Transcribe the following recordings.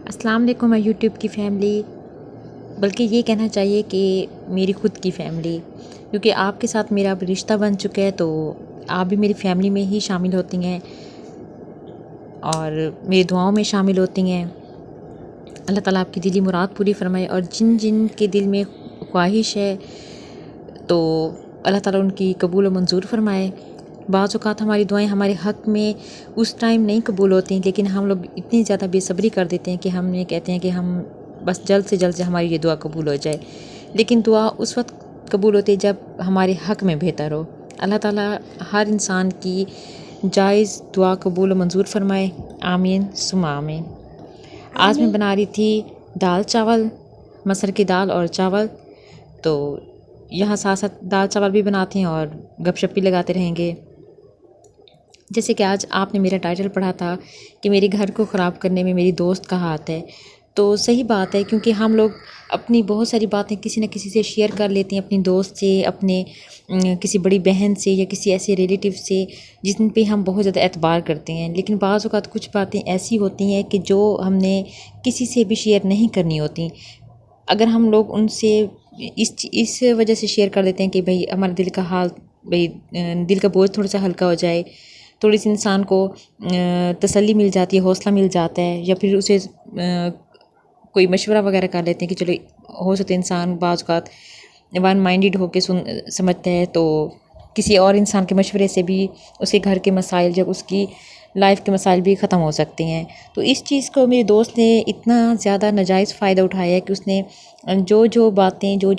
السلام علیکم یوٹیوب کی فیملی، بلکہ یہ کہنا چاہیے کہ میری خود کی فیملی، کیونکہ آپ کے ساتھ میرا اب رشتہ بن چکا ہے تو آپ بھی میری فیملی میں ہی شامل ہوتی ہیں اور میری دعاؤں میں شامل ہوتی ہیں۔ اللہ تعالیٰ آپ کی دلی مراد پوری فرمائے، اور جن جن کے دل میں خواہش ہے تو اللہ تعالیٰ ان کی قبول و منظور فرمائے۔ بعض اوقات ہماری دعائیں ہمارے حق میں اس ٹائم نہیں قبول ہوتی ہیں، لیکن ہم لوگ اتنی زیادہ بے صبری کر دیتے ہیں کہ ہم یہ کہتے ہیں کہ ہم بس جلد سے ہماری یہ دعا قبول ہو جائے، لیکن دعا اس وقت قبول ہوتی ہے جب ہمارے حق میں بہتر ہو۔ اللہ تعالیٰ ہر انسان کی جائز دعا قبول و منظور فرمائے، آمین ثم آمین۔ آج میں بنا رہی تھی دال چاول، مسر کی دال اور چاول، تو یہاں ساتھ ساتھ دال چاول بھی بناتے ہیں اور گپ شپ بھی لگاتے رہیں گے۔ جیسے کہ آج آپ نے میرا ٹائٹل پڑھا تھا کہ میرے گھر کو خراب کرنے میں میری دوست کا ہاتھ ہے، تو صحیح بات ہے، کیونکہ ہم لوگ اپنی بہت ساری باتیں کسی نہ کسی سے شیئر کر لیتے ہیں، اپنی دوست سے، اپنے کسی بڑی بہن سے، یا کسی ایسے ریلیٹیو سے جن پہ ہم بہت زیادہ اعتبار کرتے ہیں، لیکن بعض اوقات کچھ باتیں ایسی ہوتی ہیں کہ جو ہم نے کسی سے بھی شیئر نہیں کرنی ہوتی۔ اگر ہم لوگ ان سے اس وجہ سے شیئر کر دیتے ہیں کہ بھئی ہمارے دل کا حال، بھئی دل کا بوجھ تھوڑا سا ہلکا ہو جائے، تھوڑی سی انسان کو تسلی مل جاتی ہے، حوصلہ مل جاتا ہے، یا پھر اسے کوئی مشورہ وغیرہ کر لیتے ہیں کہ چلو ہو سکتا ہے انسان بعض اوقات ون مائنڈیڈ ہو کے سمجھتا ہے، تو کسی اور انسان کے مشورے سے بھی اس کے گھر کے مسائل، جب اس کی لائف کے مسائل بھی ختم ہو سکتے ہیں۔ تو اس چیز کو میرے دوست نے اتنا زیادہ ناجائز فائدہ اٹھایا ہے کہ اس نے جو باتیں، جو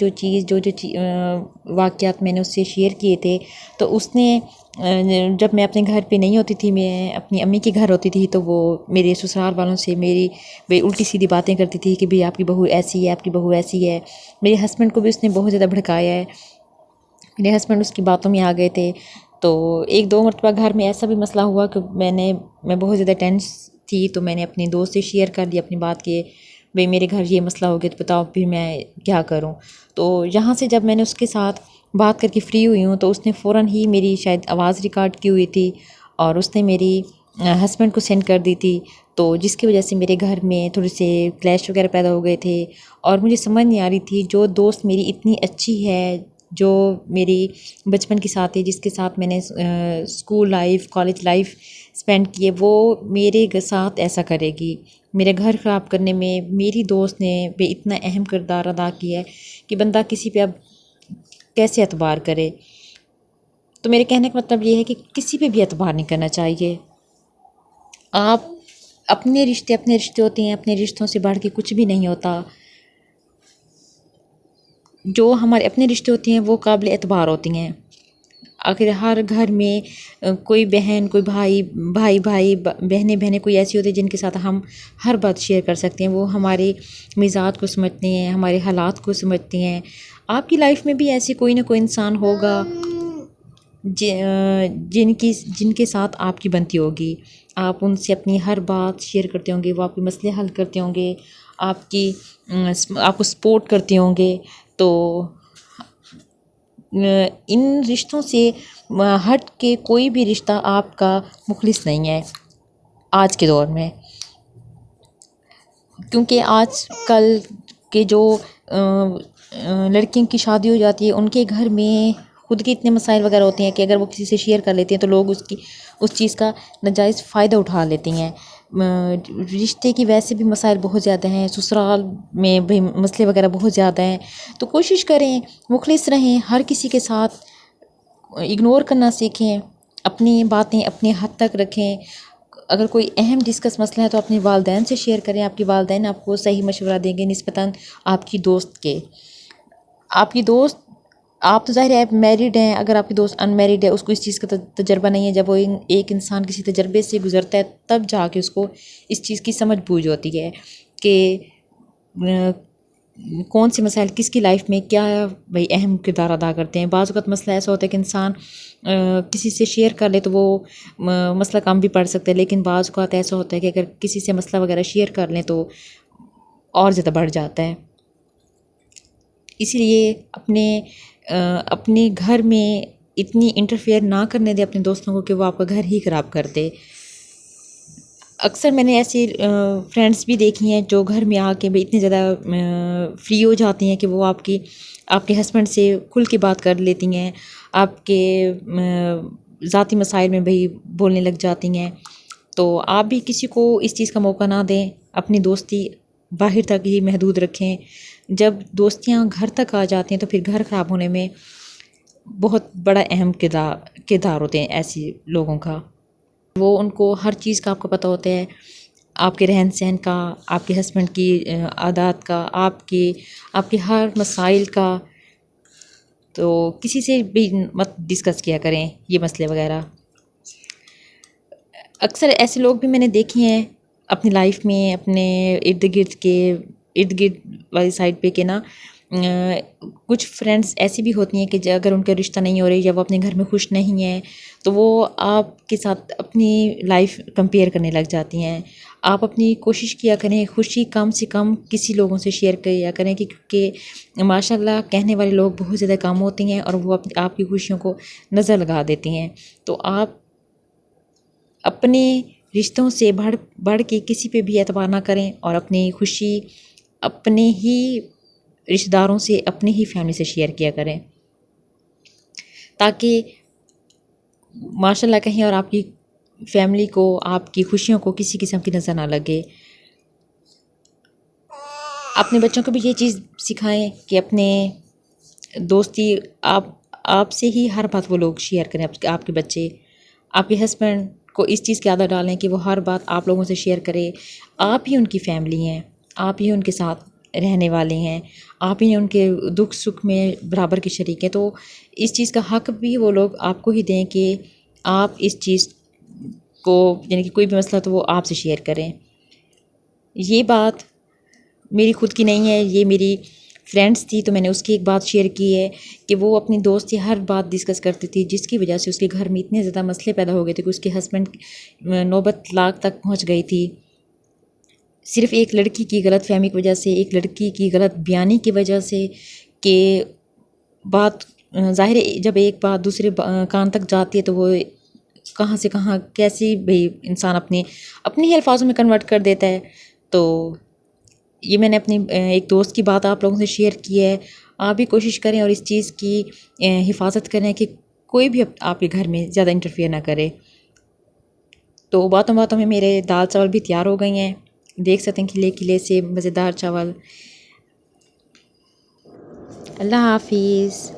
واقعات میں نے اس سے شیئر کیے تھے، تو اس نے جب میں اپنے گھر پہ نہیں ہوتی تھی، میں اپنی امی کے گھر ہوتی تھی، تو وہ میرے سسرال والوں سے میری الٹی سیدھی باتیں کرتی تھی کہ بھئی آپ کی بہو ایسی ہے، آپ کی بہو ایسی ہے۔ میرے ہسبینڈ کو بھی اس نے بہت زیادہ بھڑکایا ہے، میرے ہسبینڈ اس کی باتوں میں آ گئے تھے۔ تو ایک دو مرتبہ گھر میں ایسا بھی مسئلہ ہوا کہ میں بہت زیادہ ٹینس تھی، تو میں نے اپنی دوست سے شیئر کر دی اپنی بات کہ بھئی میرے گھر یہ مسئلہ ہو گیا، تو بتاؤ پھر میں کیا کروں۔ تو یہاں سے جب میں نے اس کے ساتھ بات کر کے فری ہوئی ہوں، تو اس نے فوراً ہی میری شاید آواز ریکارڈ کی ہوئی تھی اور اس نے میری ہسبینڈ کو سینڈ کر دی تھی، تو جس کی وجہ سے میرے گھر میں تھوڑے سے کلیش وغیرہ پیدا ہو گئے تھے، اور مجھے سمجھ نہیں آ رہی تھی جو دوست میری اتنی اچھی ہے، جو میری بچپن کے ساتھ ہے، جس کے ساتھ میں نے school life, college life spend کی ہے، وہ میرے ساتھ ایسا کرے گی، میرے گھر خراب کرنے میں میری دوست نے بھی اتنا اہم کردار ادا کیا ہے کہ بندہ کسی پہ اب کیسے اعتبار کرے۔ تو میرے کہنے کا مطلب یہ ہے کہ کسی پہ بھی اعتبار نہیں کرنا چاہیے۔ آپ اپنے رشتے ہوتے ہیں، اپنے رشتوں سے بڑھ کے کچھ بھی نہیں ہوتا۔ جو ہمارے اپنے رشتے ہوتے ہیں وہ قابل اعتبار ہوتی ہیں۔ آخر ہر گھر میں کوئی بہن، کوئی بھائی، بہنیں کوئی ایسی ہوتی ہیں جن کے ساتھ ہم ہر بات شیئر کر سکتے ہیں، وہ ہمارے مزاج کو سمجھتے ہیں، ہمارے حالات کو سمجھتے ہیں۔ آپ کی لائف میں بھی ایسی کوئی نہ کوئی انسان ہوگا جن کے ساتھ آپ کی بنتی ہوگی، آپ ان سے اپنی ہر بات شیئر کرتے ہوں گے، وہ آپ کے مسئلے حل کرتے ہوں گے، آپ کو سپورٹ کرتے ہوں گے۔ تو ان رشتوں سے ہٹ کے کوئی بھی رشتہ آپ کا مخلص نہیں ہے آج کے دور میں، کیونکہ آج کل کے جو لڑکیوں کی شادی ہو جاتی ہے، ان کے گھر میں خود کے اتنے مسائل وغیرہ ہوتے ہیں کہ اگر وہ کسی سے شیئر کر لیتے ہیں تو لوگ اس چیز کا ناجائز فائدہ اٹھا لیتی ہیں۔ رشتے کی ویسے بھی مسائل بہت زیادہ ہیں، سسرال میں بھی مسئلے وغیرہ بہت زیادہ ہیں، تو کوشش کریں مخلص رہیں، ہر کسی کے ساتھ اگنور کرنا سیکھیں، اپنی باتیں اپنے حد تک رکھیں۔ اگر کوئی اہم ڈسکس مسئلہ ہے تو اپنے والدین سے شیئر کریں، آپ کی والدین آپ کو صحیح مشورہ دیں گے نسبتاً آپ کی دوست کے۔ آپ کی دوست، آپ تو ظاہر ہے میرڈ ہیں، اگر آپ کی دوست ان میرڈ ہے، اس کو اس چیز کا تجربہ نہیں ہے، جب وہ ایک انسان کسی تجربے سے گزرتا ہے تب جا کے اس کو اس چیز کی سمجھ بوجھ ہوتی ہے کہ کون سے مسائل کس کی لائف میں کیا بھئی اہم کردار ادا کرتے ہیں۔ بعض اوقات مسئلہ ایسا ہوتا ہے کہ انسان کسی سے شیئر کر لے تو وہ مسئلہ کم بھی پڑ سکتا ہے، لیکن بعض اوقات ایسا ہوتا ہے کہ اگر کسی سے مسئلہ وغیرہ شیئر کر لیں تو اور زیادہ بڑھ جاتا ہے۔ اسی لیے اپنے گھر میں اتنی انٹرفیئر نہ کرنے دے اپنے دوستوں کو کہ وہ آپ کا گھر ہی خراب کر دے۔ اکثر میں نے ایسی فرینڈس بھی دیکھی ہیں جو گھر میں آ کے بھی اتنی زیادہ فری ہو جاتی ہیں کہ وہ آپ کے ہسبینڈ سے کھل کے بات کر لیتی ہیں، آپ کے ذاتی مسائل میں بھی بولنے لگ جاتی ہیں۔ تو آپ بھی کسی کو اس چیز کا موقع نہ دیں، اپنی دوستی باہر تک ہی محدود رکھیں۔ جب دوستیاں گھر تک آ جاتی ہیں تو پھر گھر خراب ہونے میں بہت بڑا اہم کردار ہوتے ہیں ایسی لوگوں کا۔ وہ ان کو ہر چیز کا آپ کو پتہ ہوتا ہے، آپ کے رہن سہن کا، آپ کے ہسبینڈ کی عادات کا، آپ کے ہر مسائل کا۔ تو کسی سے بھی مت ڈسکس کیا کریں یہ مسئلے وغیرہ۔ اکثر ایسے لوگ بھی میں نے دیکھے ہیں اپنی لائف میں، اپنے ارد گرد والی سائڈ پہ کہ نا کچھ فرینڈس ایسی بھی ہوتی ہیں کہ اگر ان کا رشتہ نہیں ہو رہی یا وہ اپنے گھر میں خوش نہیں ہیں تو وہ آپ کے ساتھ اپنی لائف کمپیئر کرنے لگ جاتی ہیں۔ آپ اپنی کوشش کیا کریں خوشی کم سے کم کسی لوگوں سے شیئر کیا کریں، کیونکہ ماشاء اللہ کہنے والے لوگ بہت زیادہ کم ہوتے ہیں اور وہ آپ کی خوشیوں کو نظر لگا دیتی ہیں۔ تو آپ اپنے رشتوں سے بڑھ کے کسی پہ بھی اعتبار نہ کریں اور اپنی خوشی اپنے ہی رشتہ داروں سے، اپنی ہی فیملی سے شیئر کیا کریں، تاکہ ماشاء اللہ کہیں اور آپ کی فیملی کو، آپ کی خوشیوں کو کسی قسم کی نظر نہ لگے۔ اپنے بچوں کو بھی یہ چیز سکھائیں کہ اپنے دوستی آپ سے ہی ہر بات وہ لوگ شیئر کریں، آپ کے بچے، آپ کے ہسبینڈ کو اس چیز کی عادت ڈالیں کہ وہ ہر بات آپ لوگوں سے شیئر کرے۔ آپ ہی ان کی فیملی ہیں، آپ ہی ان کے ساتھ رہنے والے ہیں، آپ ہی ان کے دکھ سکھ میں برابر کے شریک ہیں۔ تو اس چیز کا حق بھی وہ لوگ آپ کو ہی دیں کہ آپ اس چیز کو، یعنی کہ کوئی بھی مسئلہ تو وہ آپ سے شیئر کریں۔ یہ بات میری خود کی نہیں ہے، یہ میری فرینڈس تھی تو میں نے اس کی ایک بات شیئر کی ہے کہ وہ اپنی دوست سے ہر بات ڈسکس کرتی تھی، جس کی وجہ سے اس کے گھر میں اتنے زیادہ مسئلے پیدا ہو گئے تھے کہ اس کے ہسبینڈ نوبت طلاق تک پہنچ گئی تھی، صرف ایک لڑکی کی غلط فہمی کی وجہ سے، ایک لڑکی کی غلط بیانی کی وجہ سے، کہ بات ظاہر ہے جب ایک بات دوسرے کان تک جاتی ہے تو وہ کہاں سے کہاں کیسی بھی انسان اپنے ہی الفاظوں میں کنورٹ کر دیتا ہے۔ تو یہ میں نے اپنی ایک دوست کی بات آپ لوگوں سے شیئر کی ہے۔ آپ بھی کوشش کریں اور اس چیز کی حفاظت کریں کہ کوئی بھی آپ کے گھر میں زیادہ انٹرفیئر نہ کرے۔ تو باتوں میں میرے دال چاول بھی تیار ہو گئی ہیں، دیکھ سکتے ہیں کھلے کھلے سے مزیدار چاول۔ اللہ حافظ۔